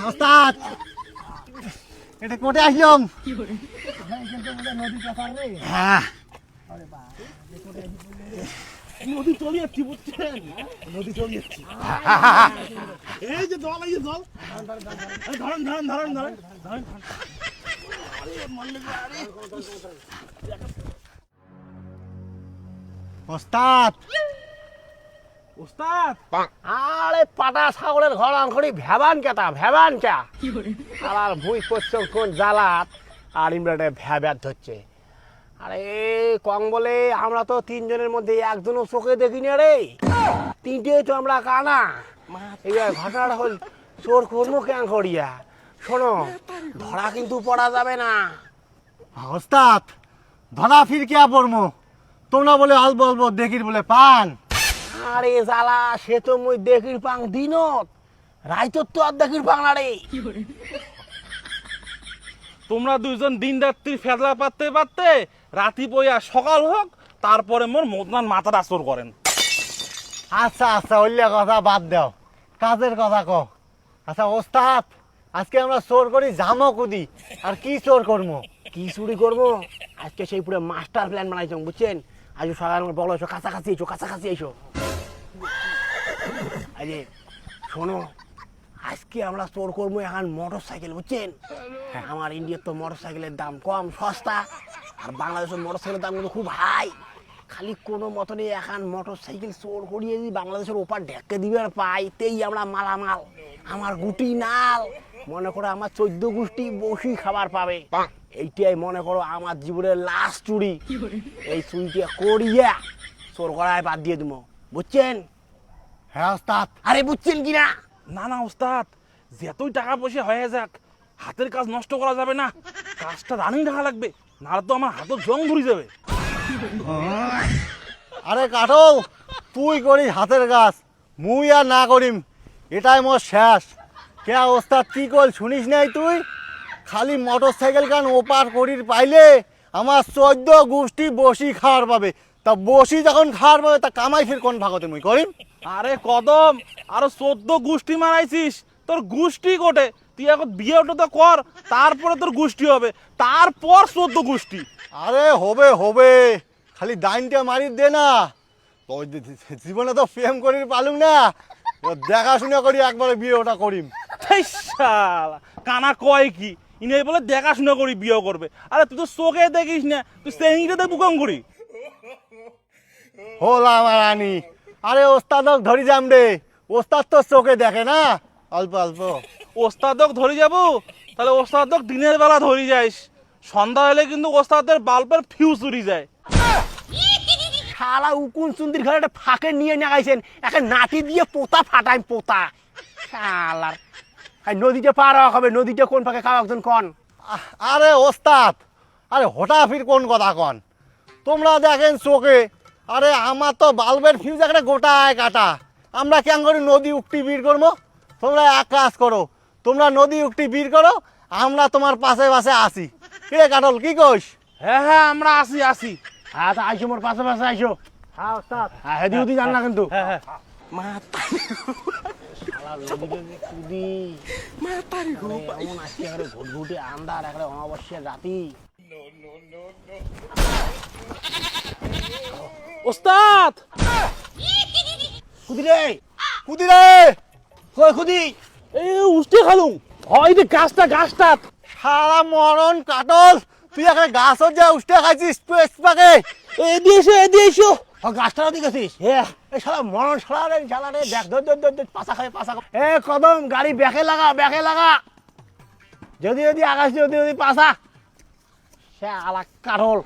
ওস্তাদ এটা কোটে আসলাম। হ্যাঁ নদী চলে যাচ্ছি বুঝছেন, নদী চলে যাচ্ছি। এই যে জল, এই যে জল, ধরেন ধরেন ধরেন ধরেন ধরেন। ওস্তাদ ওস্তাদ আরে পাটা ছাগলের ঘর আনখড়ি ভ্যাবান কেটা ভ্যাবান চা আর ভুই করছো কোন জ্বালাত আর ইমরাটে ভ্যাব্যাত ধরছে। আরে কং বলে আমরা তো তিনজনের মধ্যে একজনও চোখে দেখিনি রে, তিনটে তো আমরা কানা। এইবার ঘটনাটা হল চোর কর্ম কেন করিয়া শোনো, ধরা কিন্তু পড়া যাবে না। ওস্তাদ ধরা ফির কে পড়মো, তোমরা বলে অল্প অল্প দেখির বলে পান। আরে জ্বালা সে তো মুই দেখির পাং দিনত, রাইতর তো আর দেখির পাং না রে। তোমরা দুইজন দিন রাত্রির ফেদলা পাততে পারতে রাতি পইয়া সকাল হোক, তারপরে মোর মদনান মাথাটা চোর করেন। আচ্ছা আচ্ছা ওইলে কথা বাদ দাও, কাজের কথা কও। আচ্ছা ওস্তাদ আজকে আমরা চোর করি জামো কুদি, আর কি চোর করবো? কি চুরি করবো আজকে সেই পুরো মাস্টার প্ল্যান বানাইছ বুঝছেন। আজ সকাল বলো এসো, কাছাকাছি এসো, কাছাকাছি এসো। আরে শোনো, আজকে আমরা চোর করবো এখন মোটর সাইকেল বুঝছেন। আমার ইন্ডিয়ার তো মোটর সাইকেলের দাম কম সস্তা, আর বাংলাদেশের মোটর সাইকেলের দাম কিন্তু খুব হাই। খালি কোনো মতনে এখন মোটর সাইকেল চোর করিয়ে যদি বাংলাদেশের ওপার ঢেকে দিবে আর পাইতেই আমরা মালামাল। আমার গুটি নাল মনে করো, আমার 14 গোষ্ঠী বসি খাবার পাবে। এইটাই মনে করো আমার জীবনের লাস্ট চুরি। এই চুরিটা করিয়া চোর করায় বাদ দিয়ে দেবো বুঝছেন। হ্যাঁ ওস্তাদ। আরে বুঝছেন কিনা? না না ওস্তাদ, যতই টাকা পয়সা হয়ে যাক হাতের কাজ নষ্ট করা যাবে না, কাজটা রানিং রাখা লাগবে, নাহলে তো আমার হাতের জং ধরে যাবে। আরে কাটল তুই করিস হাতের কাজ, মুই আর না করিম, এটাই মোর শেষ। কে ওস্তাদ কি কল শুনিস নাই তুই? খালি মোটর সাইকেল কান ওপার করির পাইলে আমার 14 গোষ্ঠী বসি খাওয়ার পাবে। তা বসি যখন খাওয়ার পাবে তা কামাই ফির কোন ভাগতে মুই করিম? আরে কদম, আরো 14 গোষ্ঠী মারাইছিস, তোর গোষ্ঠী কোটে? তুই এখন বিয়েটা তো কর, তারপরে তোর গোষ্ঠী হবে, তারপর 14 গোষ্ঠী। আরে হবে হবে, খালি দাইনটা মারি দে না। তো জীবনে তো প্রেম করি পালুম না, দেখাশোনা করি একবারে বিয়ে ওটা করিম। এই শালা কানা কয় কি, ইনি বলে দেখাশোনা করি বিয়ে করবে। আরে তুই তো চোখে দেখিস না, তুই সেঙ্গিটাতে বুকং করি। হলাম আর আনি। আরে ওস্তাদক ধরি যাম রে, ওস্তাদ তো চোখে দেখে না, অল্প অল্প। ওস্তাদক ধরে যাবো, তাহলে ওস্তাদক দিনের বেলা ধরি যাইস, সন্ধ্যা হলে কিন্তু ওস্তাদের বাল্বের ফিউজ উড়ি যায়। শালা উকুন চুন্দির ঘরে একটা ফাঁকে নিয়ে নেগাইছেন, একটা নাটি দিয়ে পোতা ফাটাই পোতা। শালার নদীটা পার হওয়া হবে, নদীটা কোন ফাঁকে খাওয়া একজন কন। আরে ওস্তাদ, আরে হঠাৎ ফির কোন কথা কন? তোমরা দেখেন চোখে, আরে আমার তো বাল্বের ফিউজ একটা গোটায় কাটা। আমরা কেন করি নদী উক্তি বীর করবো? তোমরা এক কাজ করো, তোমরা নদী উক্তি বীর করো, আমরা তোমার পাশে পাশে আসি। কে কাটল কি কইস? হ্যাঁ হ্যাঁ আমরা আসি আসি। হ্যাঁ তা আইসো, মোর পাশে পাশে আইসো। হ্যাঁ ওস্তাদ, হ্যাঁ হেদি উদি জান না কিন্তু। হ্যাঁ হ্যাঁ ঘুটঘুটে আন্দার একটা অমাবস্যার রাতি। ওস্তাদ খুদি রে, কুদি রে, কই খুদি? এই উষ্টি খালুম হয় যে গাছটা গাছটা। সারা মরণ কাটল, তুই একটা গাছত যা উষ্ঠে খাইছিস পাকে। এদিকে এসো এদিকে এসো। গাছটাও দিকেছিস? এই শালা মরণ শালা রে, শালা রে, দেখ ধর ধর ধর পাশা খায় পাশা। এ কদম গাড়ি ব্যাকে লাগা, ব্যাকে লাগা। যদি যদি আকাশ যদি যদি পাশা শালা কাঠল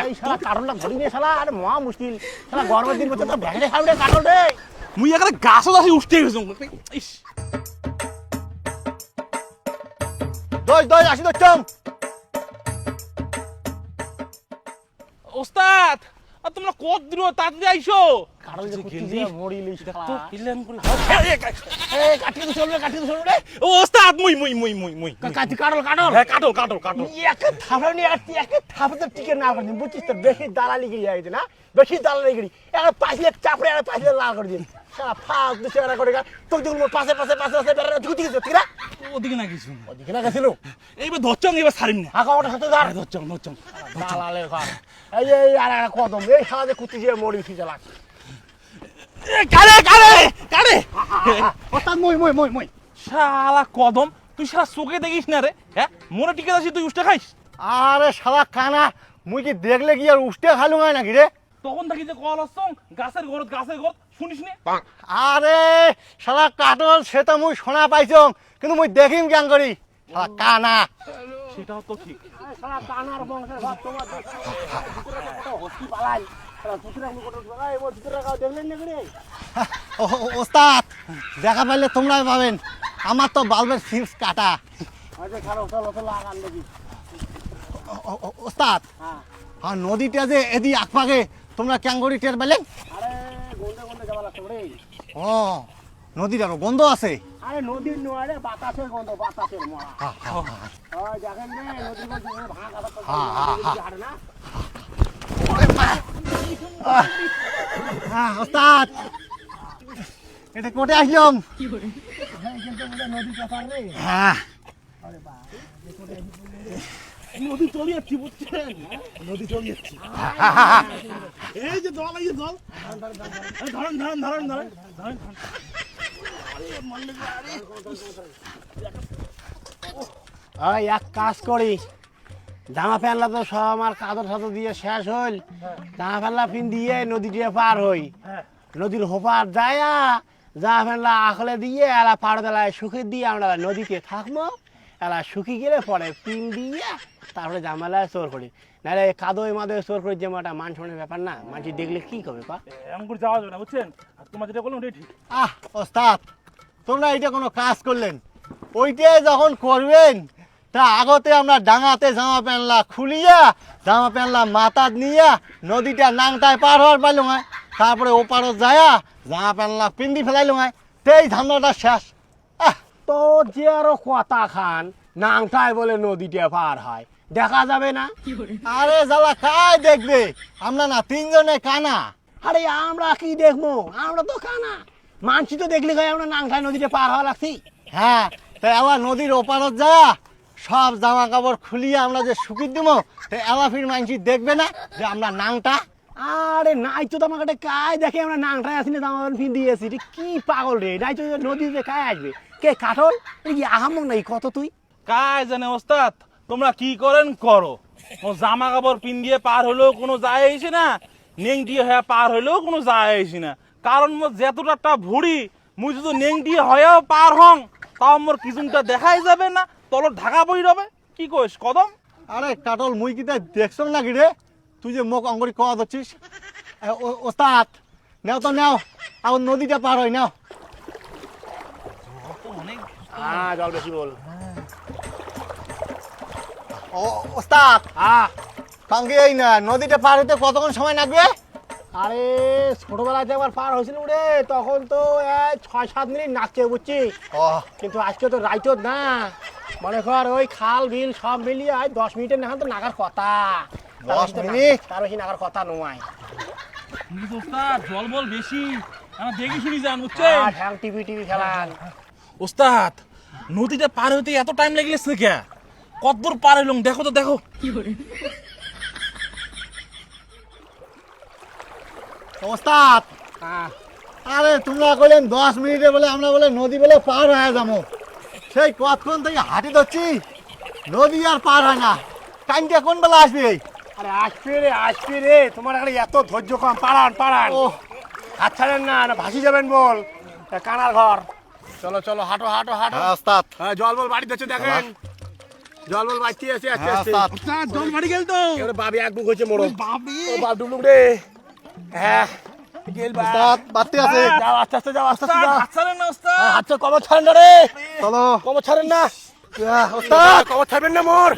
এই শালা কাঠলটা ধরি নে শালা। আরে মহা মুশকিল শালা, গরমের দিন করতে তো ব্যাকে খাবি রে কাঠল রে। মুই এখানে গাছত আসি উষ্টি গেছি। ইস দই দই আসি দচ্ছম। ওস্তাদ আর তোমরা কত দূর তাড়াতাড়ি আইসো কাটল যে কুত্তি গেলি। যে মরিলিস তো পিলেন করে এই কাটি তো চলবে রে ও ওস্তাদ মুই কাটি কাটল হ্যাঁ কাটল একে থাপড়ানি আর তুই একে থাপড়াতে টিকে না করছিস বুঝছিস তো বেশি দালালি গিরি হয়ে গেছে না বেশি দালালি গিরি এখন পাইলে চাপড়ে আর পাইলে লাল করে দিন সারা ফাঁক দু চেহারা করে তোর যখন পাশে বেড়া তুই দিকে ঠিক না ওদিকে না কিছু ওদিকে না গেছিল এইবার ধরছং এবার ছাড়িম না হাঁকা ওটা সাথে ধর ধরছং দালালের ঘর এই যে এই আর একটা কদম এই সারাতে কুত্তি যে মরি ফিজে লাগ কারে ওস্তাদ মই শালা কদম তুই শালা চোখে দেখিস না রে হ্যাঁ মনে টিকে আছিস তুই উষ্টা খাইস আরে শালা কানা মুই কি দেখলে কি আর উষ্টে খালু হয় নাকি রে? তখন থাকি যে কল আসছং গাছের ঘর শুনিস নি আরে শালা কাটল সে তো মুই শোনা পাইছং কিন্তু মুই দেখিম কেন করি শালা কানা। সেটাও তো ঠিক সারা কানার বংশের ভাত তোমার হস্তি পালাই সারা দুসরা মুকুট এই ও দুসরা গাও দেখলেন না করে ওস্তাদ দেখা পাইলে তোমরাই পাবেন, আমার তো বাল্বের ফিউজ কাটা। আচ্ছা চলো আগান দেখি ওস্তাদ হ্যাঁ আর নদীটা যে এদি আকপাকে তোমরা কেন করি টের পেলেন? আরে গন্ধে যাওয়া লাগছে রে ও নদীটারও গন্ধ আছে। আরে নদীর নোয়ারে বাতাসের গন্ধ বাতাসের মরা ওই দেখেন রে নদীর গন্ধ ভাঙা কথা হাড়ে না ওস্তাদ এটা কোটে আসলাম। নদী কাপার রে হ্যাঁ নদী চলে যাচ্ছি বুঝছেন নদী চলে যাচ্ছি এই যে জল এই যে জল ধরেন ওই এক কাজ করি জামা প্যান্টলা তো সব আমার কাদর সাদর দিয়ে শেষ হইল জামা প্যান্টলা ফিন দিয়ে নদী দিয়ে পার হই নদীর হোপার যায়া জামা প্যান্টলা আখলে দিয়ে এলা পাড় দেলায় শুকিয়ে দিয়ে আমরা নদীতে থাকবো এলা শুকিয়ে গেলে পরে পিন দিয়ে তারপরে জামালায় চোর করি নাহলে কাদোয় মাদোয় চোর করি যেমন একটা মান সম্মানের ব্যাপার না মানুষ দেখলে কি করবে পা এমন করে যাওয়া যাবে না বুঝছেন আর তোমার যেটা বললাম ওটাই ঠিক ওস্তাদ তোমরা এটা কোনো কাজ করলেন, ওইটাই যখন করবেন তা আগতে আমরা ডাঙাতে জামা প্যান্টলা খুলিয়া জামা প্যান্টলা মাথাত নিয়া নদীটা নাংটায় পার হওয়ার পাইলো হয়, তারপরে ওপারত যায়া জামা প্যান্টলা পিন্দি ফেলাইলো হয়, তেই ধান্দাটা শেষ। তো যে আরো কথা খান নাংটায় বলে নদীটা পার হয় দেখা যাবে না আরে জ্বালা কাই দেখবে, আমরা না তিনজনে কানা। আরে আমরা কি দেখবো আমরা তো কানা মানছি তো দেখলি গায়ে আমরা নাংটায় নদীতে পার হওয়া লাগছি হ্যাঁ তাই আবার নদীর ওপারত যায়া সব জামা কাপড় খুলিয়ে আমরা যে শুকিয়ে দিব তাই এলাফির মানসি দেখবে না যে আমরা নাংটা। আরে নাই তো তোমার কাছে কায় দেখে আমরা নাংটায় আসি না জামা প্যান্ট ফিন দিয়েছি এটা কি পাগল রে নাই তো নদীতে কায় আসবে কে কাঠল এটা কি আহামক নাই কত তুই কায় জানে ওস্তাদ তোমরা কি করেন করো, ও জামা কাপড় পিন দিয়ে পার হলেও কোনো যায় আইসি না, নেংটি হয়ে পার হলেও কোনো যায় আইসি না, কারণ মোর যেতটা ভুড়ি মুই যদি নেংটি হয়েও পার হং তাও মোর কিছুটা দেখাই যাবে না, তল ঢাকা বই রবে। কি কইস কদম? আরে কাটল মুই কি তাই দেখছ নাকি রে, তুই যে মুখ অঙ্গরি কওয়া ধরছিস। ওস্তাদ নেও তো নেও, আর নদীটা পার হয় নাও। হ্যাঁ জল বেশি বল ওস্তাদ হ্যাঁ সঙ্গে এই না নদীটা পার হতে কতক্ষণ সময় লাগবে? আরে ছোটবেলায় একবার পার হয়েছিল রে তখন তো 6-7 মিনিট নাচছে বুঝছি ও কিন্তু আজকে তো রাইতত না মনে কর ওই খাল বিল সব মিলিয়ে 10 মিনিটের না তো নাগার কথা 10 মিনিট? তার বেশি নাগার কথা নয় ওস্তাদ জল বল বেশি আমার দেখি শুনি যান বুঝছেন। ঠ্যাং টিভি খেলান ওস্তাদ নদীটা পার হইতে এত টাইম লাগলেছে কে, কতদূর পার হইলাম দেখো তো দেখো। ওস্তাদ আরে তোমরা কইলেন 10 মিনিটে বলে আমরা বলে নদী বলে পার হয়ে যাবো, সেই কতক্ষণ থেকে হাঁটি ধরছি নদী আর পার হয় না, টাইমটা কোন বেলা আসবে? আরে আসবে রে তোমার এখানে এত ধৈর্য কম পাড়ান ও হাত ছাড়েন না ভাসি যাবেন বল কানার ঘর চলো হাঁটো হ্যাঁ ওস্তাদ, জল বল বাড়ি যাচ্ছে দেখেন জল বল বাড়তে আছে হ্যাঁ ওস্তাদ। ওস্তাদ জল বাড়ি গেল তো এবারে বাবি এক বুক হয়েছে মোড়ো বাবি ও বাপ ডুবলুক রে হ্যাঁ গেল বা ওস্তাদ বাড়তে আছে, যাও আস্তে যাও যাও ছাড়েন না ওস্তাদ। আচ্ছা কবর ছাড়েন না রে চলো কবর ছাড়েন না ওস্তাদ। কবর ছাড়বেন না মোর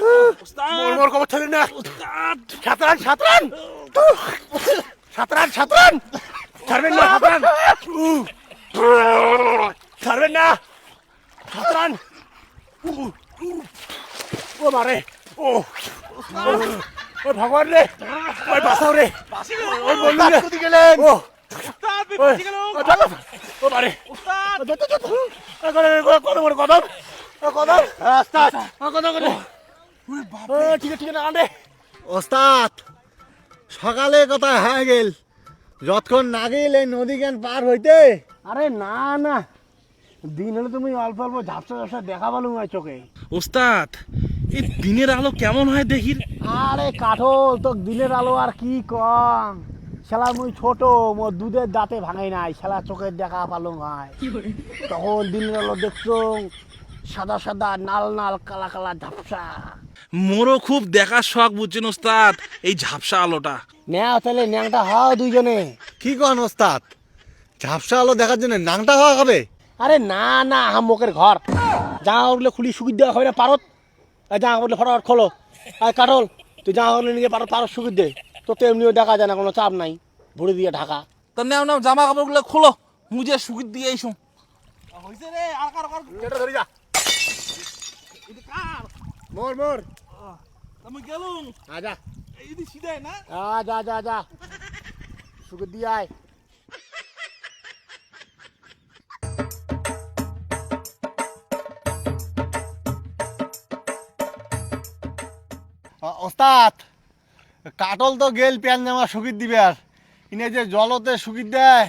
ওস্তাদ মোর কবর ছাড়েন না ওস্তাদ সাঁতরান সাঁতরান সাঁতরান, ছাড়বেন না সাঁতরান, ছাড়বেন না সাঁতরান। ও মারে, ও ও ভগবান রে, ওই বাঁচাও রে, ওই বন্ধু রে, কোথায় গেলেন? ও ওস্তাদ ওই, বেঁচে গেল। ও মারে, ওস্তাদ কত বড় কদম, কদম, ওস্তাদ, কদম করে, ঠিক আছে ঠিক আছে, আনে ওস্তাদ সকালে কোথায় হয়ে গেল? যতক্ষণ না গেল এই নদী জ্ঞান পার হইতে। আরে না না, দিন হলে তুমি অল্প অল্প ঝাপসা ঝাপসা দেখা পালো আমার চোখে। ওস্তাদ এই দিনের আলো কেমন হয় দেখি। আরে কাঠল তো দিনের আলো আর কি কম, শালা মুই ছোট, মোর দুধের দাঁতে ভাঙাই নাই, শালা চোখের দেখা পালো হয়। তখন দিনের আলো দেখছো সাদা সাদা নাল নাল কালা কালা ঝাপসা। মোরও খুব দেখার শখ বুঝছেন ওস্তাদ এই ঝাপসা আলোটা। নেও তাহলে ন্যাংটা হও দুইজনে। কি কন ওস্তাদ, ঝাপসা আলো দেখার জন্য নাংটা হওয়া হবে? আরে না না, হামকের ঘর, জামা কাপড়গুলো খুলি শুকি দেওয়া হবে না পারত, আর জামা কাপড়গুলো ফটাফট খোলো। আর কাঠল তুই জামা কাপড় নিয়ে পারত পারত শুকি দে, তো তো এমনিও দেখা যায় না, কোনো চাপ নাই, ভরে দিয়ে ঢাকা। তা নাও নাও জামা কাপড়গুলো খোলো, মুজে শুকিয়ে দিয়ে আইসো। হইছে রে, আর কার কার এটা ধরে যা, এটা কার? মোর মোর, আমি গেলুম আজা এই দি সিধাই না। যা যা যা, শুকি দিয়ে আয়। ওস্তাদ কাটল তো গেল প্যান জামা শুকিয়ে দিবে, আর ইনে যে জলতে শুকিয়ে দেয়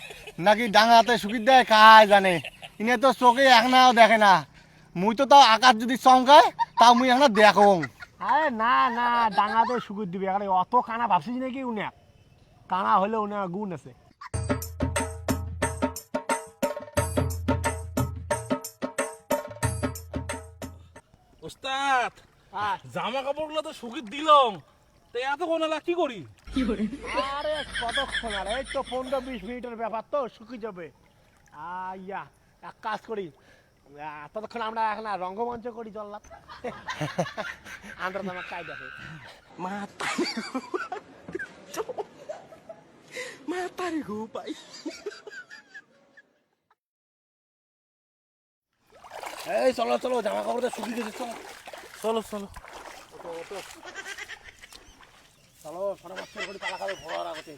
নাকি ডাঙাতে শুকিয়ে দেয় কায় জানে। ইনে তো চোখে একনাও দেখে না, মুই তো তাও আকাশ যদি চমকায় তাও মুই এখন দেখো। আরে না না, ডাঙাতে শুকি দিবে, আরে অত কানা ভাবছিস নাকি? উনি কানা হলে উনি গুণ আছে। ওস্তাদ জামা কাপড়গুলো তো শুকিয়ে দিলাম, তো এতক্ষণ এলা কি করি? আরে কতক্ষণ, আর এই তো 15-20 মিনিটের ব্যাপার, তো শুকিয়ে যাবে। আইয়া এক কাজ করি, ততক্ষণ আমরা এখন আর রঙ্গমঞ্চ করি, চললাম আমরা তো আমার কাজ দেখে মাতারি গো পাই। এই চলো চলো, জামা কাপড়টা শুকিয়ে গেছে, চলো চলো চলো। চলো, সরে মাছ করে পালা খাবে ভরা আগতে।